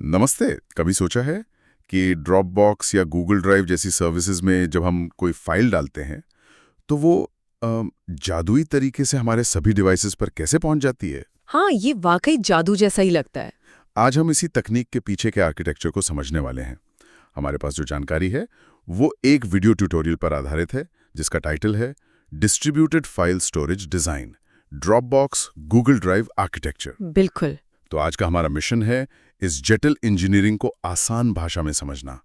नमस्ते। कभी सोचा है कि ड्रॉपबॉक्स या गूगल ड्राइव जैसी सर्विसेज में जब हम कोई फाइल डालते हैं तो वो जादुई तरीके से हमारे सभी डिवाइसेस पर कैसे पहुंच जाती है। हाँ, ये वाकई जादू जैसा ही लगता है। आज हम इसी तकनीक के पीछे के आर्किटेक्चर को समझने वाले हैं। हमारे पास जो जानकारी है वो एक वीडियो ट्यूटोरियल पर आधारित है जिसका टाइटल है distributed file storage design, Dropbox Google drive architecture. बिल्कुल। तो आज का हमारा मिशन है इस जटिल इंजीनियरिंग को आसान भाषा में समझना।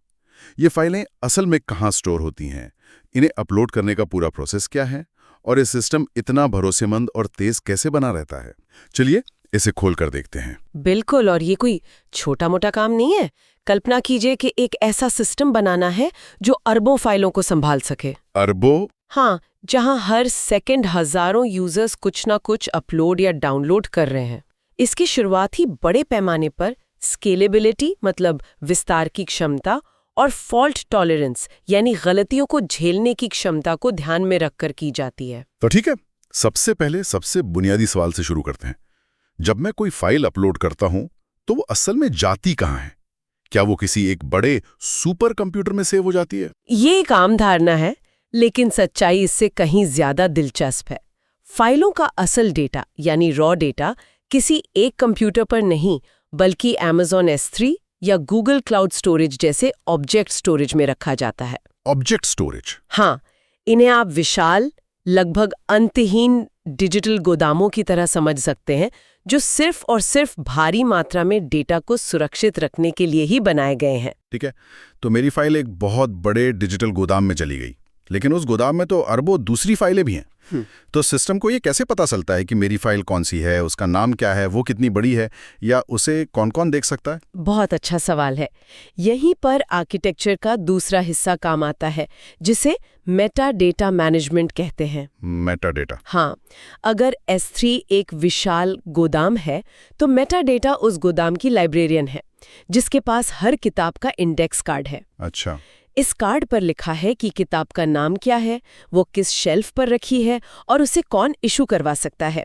ये फाइलें असल में कहाँ स्टोर होती हैं, इन्हें अपलोड करने का पूरा प्रोसेस क्या है और ये सिस्टम इतना भरोसेमंद और तेज कैसे बना रहता है। चलिए इसे खोल कर देखते हैं। बिल्कुल, और ये कोई छोटा मोटा काम नहीं है। कल्पना कीजिए कि एक ऐसा सिस्टम बनाना है जो अरबों फाइलों को संभाल सके। अरबों? हाँ, जहां हर सेकंड हजारों यूजर्स कुछ ना कुछ अपलोड या डाउनलोड कर रहे हैं। इसकी शुरुआत ही बड़े पैमाने पर स्केलेबिलिटी मतलब विस्तार की क्षमता और फॉल्ट टॉलरेंस यानी गलतियों को झेलने की क्षमता को ध्यान में रखकर की जाती है। तो ठीक है, सबसे पहले सबसे बुनियादी सवाल से शुरू करते हैं। जब मैं कोई फाइल अपलोड करता हूं तो वो असल में जाती कहां है? क्या वो किसी एक बड़े सुपर कंप्यूटर में सेव हो जाती है? ये एक आम धारणा है, लेकिन सच्चाई इससे कहीं ज्यादा दिलचस्प है। फाइलों का असल डेटा यानी रॉ डेटा किसी एक कंप्यूटर पर नहीं बल्कि Amazon S3 या Google क्लाउड स्टोरेज जैसे ऑब्जेक्ट स्टोरेज में रखा जाता है। Object storage? हाँ, इन्हें आप विशाल लगभग अंतहीन डिजिटल गोदामों की तरह समझ सकते हैं जो सिर्फ और सिर्फ भारी मात्रा में डेटा को सुरक्षित रखने के लिए ही बनाए गए हैं। ठीक है, तो मेरी फाइल एक बहुत बड़े डिजिटल गोदाम में चली गई, लेकिन उस गोदाम में तो अरबों दूसरी फाइलें भी हैं। तो सिस्टम को ये कैसे पता चलता है कि मेरी फाइल कौन सी है, उसका नाम क्या है, वो कितनी बड़ी है, या उसे कौन कौन देख सकता है? बहुत अच्छा सवाल है। यहीं पर आर्किटेक्चर का दूसरा हिस्सा काम आता है जिसे मेटा डेटा मैनेजमेंट कहते हैं। Meta data? हाँ, अगर S3 एक विशाल गोदाम है तो मेटा डेटा उस गोदाम की लाइब्रेरियन है जिसके पास हर किताब का इंडेक्स कार्ड है। अच्छा। इस कार्ड पर लिखा है कि किताब का नाम क्या है, वो किस शेल्फ पर रखी है और उसे कौन इशू करवा सकता है।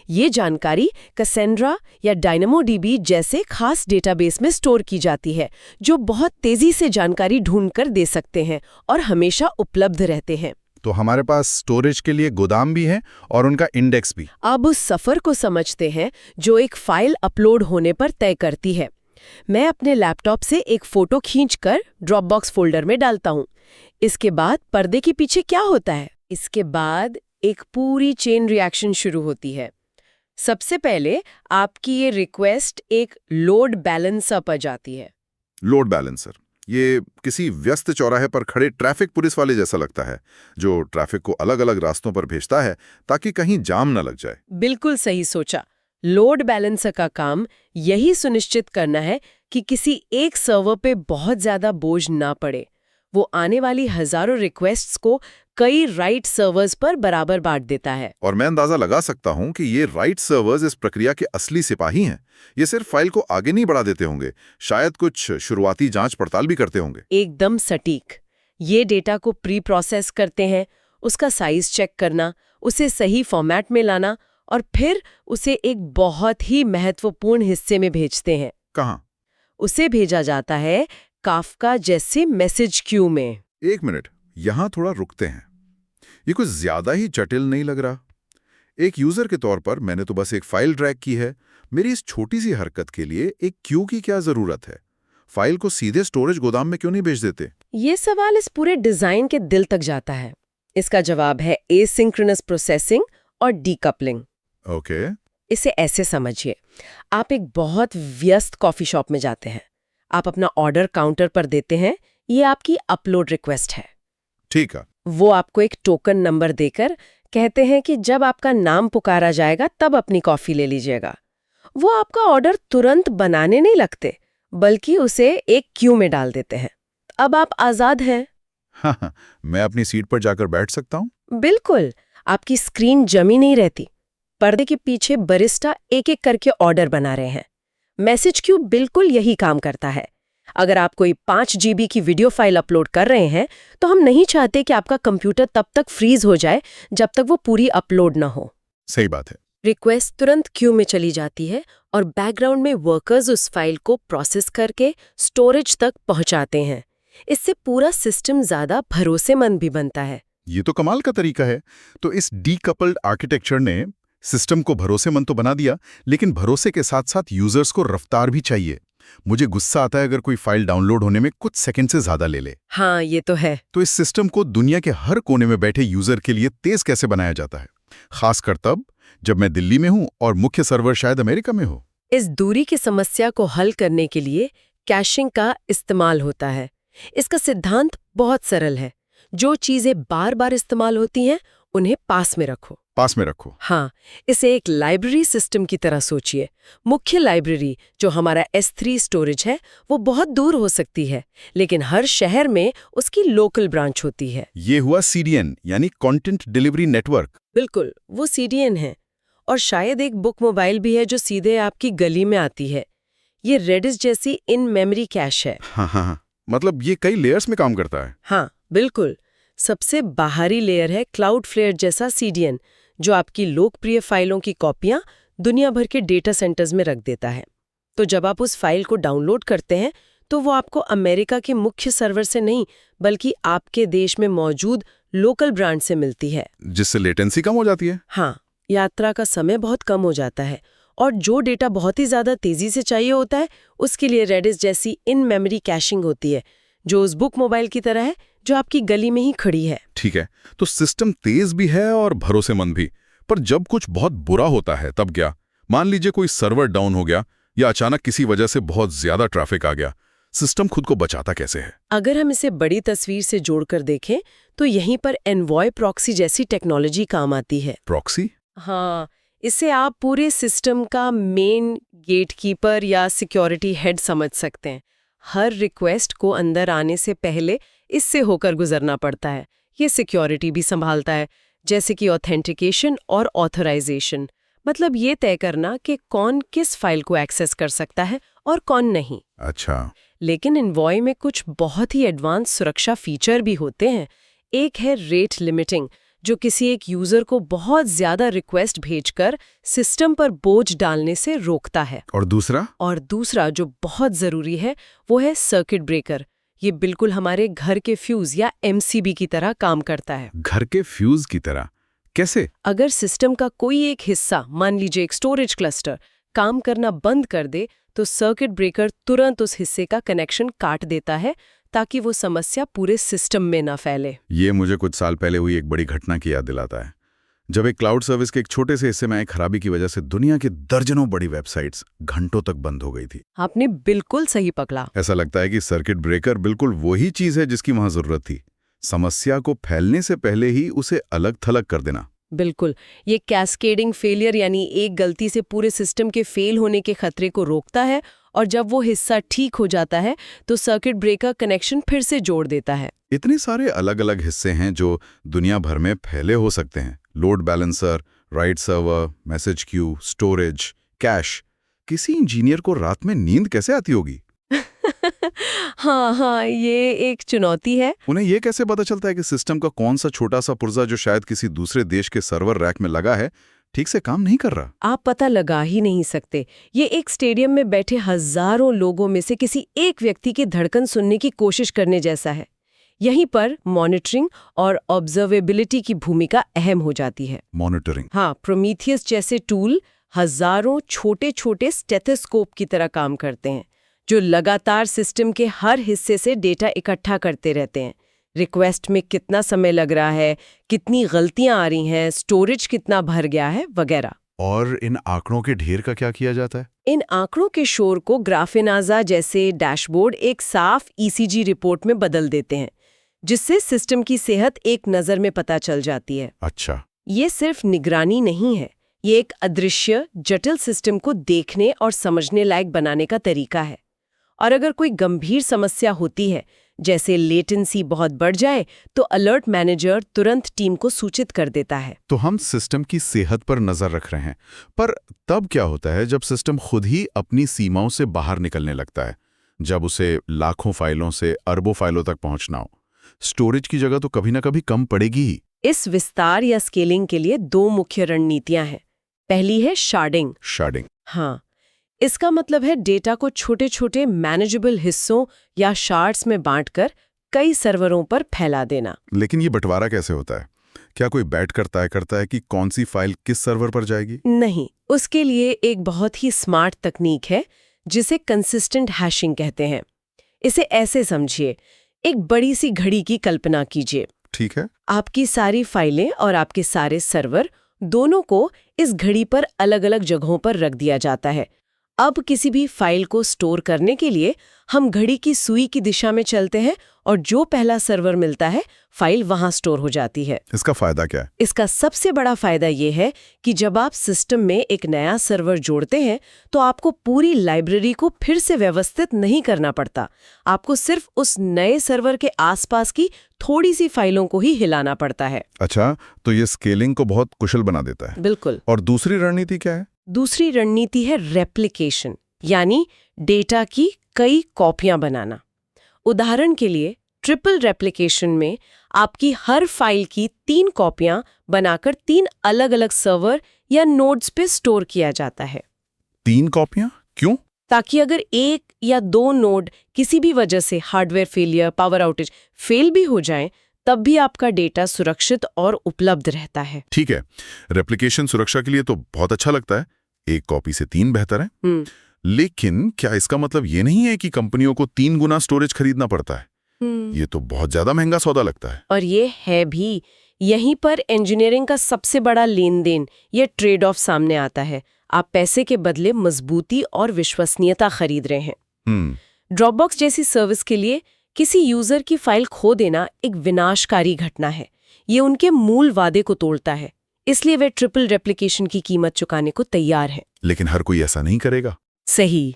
ये जानकारी कैसेंड्रा या डायनामोडीबी जैसे खास डेटाबेस में स्टोर की जाती है जो बहुत तेजी से जानकारी ढूंढकर दे सकते हैं और हमेशा उपलब्ध रहते हैं। तो हमारे पास स्टोरेज के लिए गोदाम भी है और उनका इंडेक्स भी। अब उस सफर को समझते हैं जो एक फाइल अपलोड होने पर तय करती है। मैं अपने लैपटॉप से एक फोटो खींचकर ड्रॉपबॉक्स फोल्डर में डालता हूँ। इसके बाद पर्दे के पीछे क्या होता है? इसके बाद एक पूरी चेन रिएक्शन शुरू होती है। सबसे पहले आपकी ये रिक्वेस्ट एक लोड बैलेंसर पर जाती है। Load balancer? ये किसी व्यस्त चौराहे पर खड़े ट्रैफिक पुलिस वाले जैसा लगता है, जो ट्रैफिक को अलग अलग रास्तों पर भेजता है ताकि कहीं जाम न लग जाए। बिल्कुल सही सोचा। लोड बैलेंसर का काम यही सुनिश्चित करना है कि किसी एक सर्वर पे बहुत ज्यादा बोझ ना पड़े। वो आने वाली हजारों रिक्वेस्ट्स को कई राइट सर्वर्स पर बराबर बांट देता है। और मैं अंदाजा लगा सकता हूं कि ये राइट सर्वर्स इस प्रक्रिया के असली सिपाही हैं। ये सिर्फ फाइल को आगे नहीं बढ़ा देते होंगे, शायद कुछ शुरुआती जांच पड़ताल भी करते होंगे। एकदम सटीक। ये डेटा को प्री प्रोसेस करते हैं, उसका साइज चेक करना, उसे सही फॉर्मेट में लाना और फिर उसे एक बहुत ही महत्वपूर्ण हिस्से में भेजते हैं। कहाँ? उसे भेजा जाता है काफका जैसे मैसेज क्यू में। एक मिनट, यहां थोड़ा रुकते हैं। ये कुछ ज्यादा ही जटिल नहीं लग रहा? एक यूजर के तौर पर मैंने तो बस एक फाइल ड्रैग की है। मेरी इस छोटी सी हरकत के लिए एक क्यू की क्या जरूरत है? फाइल को सीधे स्टोरेज गोदाम में क्यों नहीं भेज देते? ये सवाल इस पूरे डिजाइन के दिल तक जाता है। इसका जवाब है एसिंक्रोनस प्रोसेसिंग और डीकपलिंग। ओके। इसे ऐसे समझिए, आप एक बहुत व्यस्त कॉफी शॉप में जाते हैं। आप अपना ऑर्डर काउंटर पर देते हैं, ये आपकी अपलोड रिक्वेस्ट है। ठीक है। वो आपको एक टोकन नंबर देकर कहते हैं कि जब आपका नाम पुकारा जाएगा तब अपनी कॉफी ले लीजिएगा। वो आपका ऑर्डर तुरंत बनाने नहीं लगते, बल्कि उसे एक क्यू में डाल देते हैं। अब आप आजाद हैं। हाँ, मैं अपनी सीट पर जाकर बैठ सकता हूँ? बिल्कुल। आपकी स्क्रीन जमी नहीं रहती। पर्दे के पीछे बरिस्टा एक एक करके ऑर्डर बना रहे हैं। मैसेज क्यू बिल्कुल यही काम करता है। अगर आप कोई 5 GB की वीडियो फाइल अपलोड कर रहे हैं तो हम नहीं चाहते कि आपका कंप्यूटर तब तक फ्रीज हो जाए जब तक वो पूरी अपलोड ना हो। सही बात है। रिक्वेस्ट तुरंत क्यू में चली जाती है और बैकग्राउंड में वर्कर्स उस फाइल को प्रोसेस करके स्टोरेज तक पहुंचाते हैं। इससे पूरा सिस्टम ज़्यादा भरोसेमंद भी बनता है। ये तो कमाल का तरीका है। तो इस डीकपल्ड आर्किटेक्चर ने सिस्टम को भरोसेमंद तो बना दिया, लेकिन भरोसे के साथ साथ यूजर्स को रफ्तार भी चाहिए। मुझे गुस्सा आता है अगर कोई फाइल डाउनलोड होने में कुछ सेकंड से ज्यादा ले ले। हाँ, ये तो है। तो इस सिस्टम को दुनिया के हर कोने में बैठे यूजर के लिए तेज कैसे बनाया जाता है, खासकर तब जब मैं दिल्ली में हूं और मुख्य सर्वर शायद अमेरिका में हो। इस दूरी की समस्या को हल करने के लिए कैशिंग का इस्तेमाल होता है। इसका सिद्धांत बहुत सरल है। जो चीजें बार बार इस्तेमाल होती हैं, उन्हें पास में रखो। पास में रखो। हाँ, इसे एक लाइब्रेरी सिस्टम की तरह सोचिए। मुख्य लाइब्रेरी, जो हमारा S3 स्टोरेज है, वो बहुत दूर हो सकती है, लेकिन हर शहर में उसकी लोकल ब्रांच होती है। ये हुआ CDN यानी कंटेंट डिलीवरी नेटवर्क। बिल्कुल, वो CDN है। और शायद एक बुक मोबाइल भी है जो सीधे आपकी गली में आती है। ये रेडिस जैसी इन मेमोरी कैश है। हाँ, मतलब ये कई लेयर्स में काम करता है। हाँ, बिल्कुल। सबसे बाहरी लेयर है क्लाउडफ्लेयर जैसा CDN, जो आपकी लोकप्रिय फाइलों की कॉपियां दुनिया भर के डेटा सेंटर्स में रख देता है। तो जब आप उस फाइल को डाउनलोड करते हैं, तो वो आपको अमेरिका के मुख्य सर्वर से नहीं, बल्कि आपके देश में मौजूद लोकल ब्रांड से मिलती है, जिससे लेटेंसी कम हो जाती है। हाँ, यात्रा का समय बहुत कम हो जाता है। और जो डेटा बहुत ही ज्यादा तेजी से चाहिए होता है, उसके लिए रेडिस जैसी इन मेमोरी कैशिंग होती है, जो उस बुक मोबाइल की तरह है, जो आपकी गली में ही खड़ी है। ठीक है, तो सिस्टम तेज भी है और भरोसेमंद भी। पर जब कुछ बहुत बुरा होता है तब क्या? मान लीजिए कोई सर्वर डाउन हो गया या अचानक किसी वजह से बहुत ज्यादा ट्रैफिक आ गया, सिस्टम खुद को बचाता कैसे है? अगर हम इसे बड़ी तस्वीर से जोड़कर देखें, तो यहीं पर एनवॉय प्रॉक्सी जैसी टेक्नोलॉजी काम आती है। प्रॉक्सी? हाँ, इसे आप पूरे सिस्टम का मेन गेटकीपर या सिक्योरिटी हेड समझ सकते हैं। हर रिक्वेस्ट को अंदर आने से पहले इससे होकर गुजरना पड़ता है। ये सिक्योरिटी भी संभालता है, जैसे कि ऑथेंटिकेशन और ऑथराइजेशन, मतलब ये तय करना कि कौन किस फाइल को एक्सेस कर सकता है और कौन नहीं। अच्छा। लेकिन एनवॉय में कुछ बहुत ही एडवांस सुरक्षा फीचर भी होते हैं। एक है रेट लिमिटिंग, जो किसी एक यूजर को बहुत ज्यादा रिक्वेस्ट भेजकर सिस्टम पर बोझ डालने से रोकता है। और दूसरा? जो बहुत जरूरी है, वो है सर्किट ब्रेकर। ये बिल्कुल हमारे घर के फ्यूज या MCB की तरह काम करता है। घर के फ्यूज की तरह? कैसे? अगर सिस्टम का कोई एक हिस्सा, मान लीजिए एक स्टोरेज क्लस्टर, काम करना बंद कर दे, तो सर्किट ब्रेकर तुरंत उस हिस्से का कनेक्शन काट देता है, ताकि वो समस्या पूरे सिस्टम में ना फैले। ये मुझे कुछ साल पहले हुई एक बड़ी घटना की याद दिलाता है, जब एक क्लाउड सर्विस के एक छोटे से हिस्से में आई खराबी की वजह से दुनिया की दर्जनों बड़ी वेबसाइट्स घंटों तक बंद हो गई थी। आपने बिल्कुल सही पकड़ा। ऐसा लगता है कि सर्किट ब्रेकर बिल्कुल वही चीज है जिसकी वहां जरूरत थी, समस्या को फैलने से पहले ही उसे अलग थलग कर देना। बिल्कुल, ये कैस्केडिंग फेलियर यानी एक गलती से पूरे सिस्टम के फेल होने के खतरे को रोकता है, और जब वो हिस्सा ठीक हो जाता है तो सर्किट ब्रेकर कनेक्शन फिर से जोड़ देता है। इतने सारे अलग अलग हिस्से हैं जो दुनिया भर में फैले हो सकते हैं। Load balancer, right server, message queue, storage, cash. किसी इंजीनियर को रात में नींद कैसे आती होगी? हाँ, ये एक चुनौती है। उन्हें ये कैसे पता चलता है कि सिस्टम का कौन सा छोटा सा पुर्जा जो शायद किसी दूसरे देश के सर्वर रैक में लगा है, ठीक से काम नहीं कर रहा? आप पता लगा ही नहीं सकते। ये एक स्टेडियम में बैठे हजारों लोगों में से किसी एक व्यक्ति की धड़कन सुनने की कोशिश करने जैसा है। यहीं पर मॉनिटरिंग और ऑब्जर्वेबिलिटी की भूमिका अहम हो जाती है। मॉनिटरिंग? हाँ, प्रोमीथियस जैसे टूल हजारों छोटे छोटे स्टेथोस्कोप की तरह काम करते हैं, जो लगातार सिस्टम के हर हिस्से से डेटा इकट्ठा करते रहते हैं। रिक्वेस्ट में कितना समय लग रहा है, कितनी गलतियां आ रही हैं, स्टोरेज कितना भर गया है, वगैरह। और इन आंकड़ों के ढेर का क्या किया जाता है? इन आंकड़ों के शोर को ग्राफेनाजा जैसे डैशबोर्ड एक साफ ECG रिपोर्ट में बदल देते हैं, जिससे सिस्टम की सेहत एक नज़र में पता चल जाती है। अच्छा। ये सिर्फ निगरानी नहीं है, ये एक अदृश्य जटिल सिस्टम को देखने और समझने लायक बनाने का तरीका है। और अगर कोई गंभीर समस्या होती है, जैसे लेटेंसी बहुत बढ़ जाए, तो अलर्ट मैनेजर तुरंत टीम को सूचित कर देता है। तो हम सिस्टम की सेहत पर नजर रख रहे हैं, पर तब क्या होता है जब सिस्टम खुद ही अपनी सीमाओं से बाहर निकलने लगता है, जब उसे लाखों फाइलों से अरबों फाइलों तक पहुंचना हो? स्टोरेज की जगह तो कभी ना कभी कम पड़ेगी ही। इस विस्तार या स्केलिंग के लिए दो मुख्य रणनीतियां हैं। पहली है शार्डिंग। शार्डिंग। हाँ, इसका मतलब है डेटा को छोटे छोटे मैनेजेबल हिस्सों या शार्ड्स में बांटकर कई सर्वरों पर फैला देना। लेकिन ये बंटवारा कैसे होता है? क्या कोई बैठकर तय करता है कि कौन सी फाइल किस सर्वर पर जाएगी? नहीं, उसके लिए एक बहुत ही स्मार्ट तकनीक है जिसे कंसिस्टेंट हैशिंग कहते हैं। इसे ऐसे समझिए, एक बड़ी सी घड़ी की कल्पना कीजिए। ठीक है। आपकी सारी फाइलें और आपके सारे सर्वर दोनों को इस घड़ी पर अलग-अलग जगहों पर रख दिया जाता है। अब किसी भी फाइल को स्टोर करने के लिए हम घड़ी की सुई की दिशा में चलते हैं और जो पहला सर्वर मिलता है, फाइल वहां स्टोर हो जाती है। इसका फायदा क्या है? इसका सबसे बड़ा फायदा ये है कि जब आप सिस्टम में एक नया सर्वर जोड़ते हैं, तो आपको पूरी लाइब्रेरी को फिर से व्यवस्थित नहीं करना पड़ता। आपको सिर्फ उस नए सर्वर के आसपास की थोड़ी सी फाइलों को ही हिलाना पड़ता है। अच्छा, तो ये स्केलिंग को बहुत कुशल बना देता है। बिल्कुल। और दूसरी रणनीति क्या है? दूसरी रणनीति है रेप्लिकेशन, यानी डेटा की कई कॉपियां बनाना। उदाहरण के लिए ट्रिपल रेप्लिकेशन में आपकी हर फाइल की 3 कॉपियां बनाकर 3 अलग-अलग सर्वर या नोड्स पे स्टोर किया जाता है। 3 कॉपियां? क्यों? ताकि अगर 1 या 2 नोड किसी भी वजह से hardware failure, power outage fail भी हो जाएं, तब भी आपका डेटा सुरक्षित और उपलब्ध रहता है। ठीक है, रेप्लिकेशन सुरक्षा के लिए तो बहुत अच्छा लगता है। 1 कॉपी से 3 बेहतर है। लेकिन क्या इसका मतलब ये नहीं है कि कंपनियों को 3 गुना स्टोरेज खरीदना पड़ता है? ये तो बहुत ज्यादा महंगा सौदा लगता है। और ये है भी। यहीं पर इंजीनियरिंग का सबसे बड़ा लेन देन, ये ट्रेड ऑफ सामने आता है। आप पैसे के बदले मजबूती और विश्वसनीयता खरीद रहे हैं। ड्रॉपबॉक्स जैसी सर्विस के लिए किसी यूजर की फाइल खो देना एक विनाशकारी घटना है। ये उनके मूल वादे को तोड़ता है, इसलिए वे ट्रिपल रेप्लिकेशन की कीमत चुकाने को तैयार हैं। लेकिन हर कोई ऐसा नहीं करेगा। सही।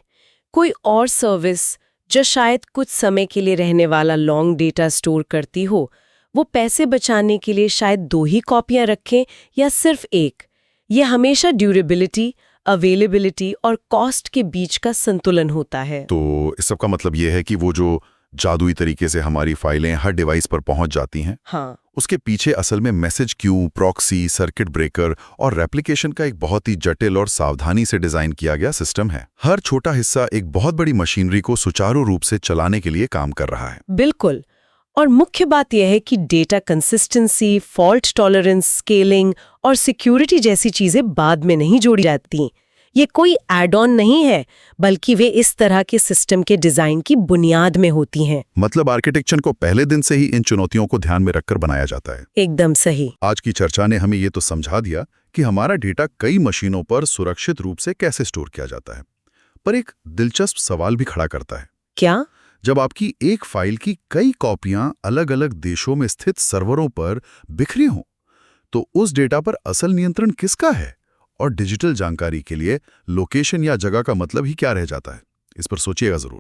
कोई और सर्विस जो शायद कुछ समय के लिए रहने वाला लॉन्ग डेटा स्टोर करती हो, वो पैसे बचाने के लिए शायद 2 ही कॉपियां रखें या सिर्फ 1। ये हमेशा ड्यूरेबिलिटी, अवेलेबिलिटी और कॉस्ट के बीच का संतुलन होता है। तो इस सब का मतलब ये है कि वो जो जादुई तरीके से हमारी फाइलें हर डिवाइस पर पहुंच जाती हैं, हाँ, उसके पीछे असल में message queue, proxy, circuit breaker और रेप्लिकेशन का एक बहुत ही जटिल और सावधानी से डिजाइन किया गया सिस्टम है। हर छोटा हिस्सा एक बहुत बड़ी मशीनरी को सुचारू रूप से चलाने के लिए काम कर रहा है। बिल्कुल। और मुख्य बात यह है कि data consistency, fault tolerance, scaling और सिक्योरिटी जैसी चीजें बाद में नहीं जोड़ी जाती। ये कोई एड ऑन नहीं है, बल्कि वे इस तरह के सिस्टम के डिजाइन की बुनियाद में होती हैं। मतलब आर्किटेक्चर को पहले दिन से ही इन चुनौतियों को ध्यान में रखकर बनाया जाता है। एकदम सही। आज की चर्चा ने हमें ये तो समझा दिया कि हमारा डेटा कई मशीनों पर सुरक्षित रूप से कैसे स्टोर किया जाता है, पर एक दिलचस्प सवाल भी खड़ा करता है। क्या? जब आपकी एक फाइल की कई कॉपियां अलग-अलग देशों में स्थित सर्वरों पर बिखरी हों, तो उस डेटा पर असल नियंत्रण किसका है? और डिजिटल जानकारी के लिए लोकेशन या जगह का मतलब ही क्या रह जाता है? इस पर सोचिएगा जरूर।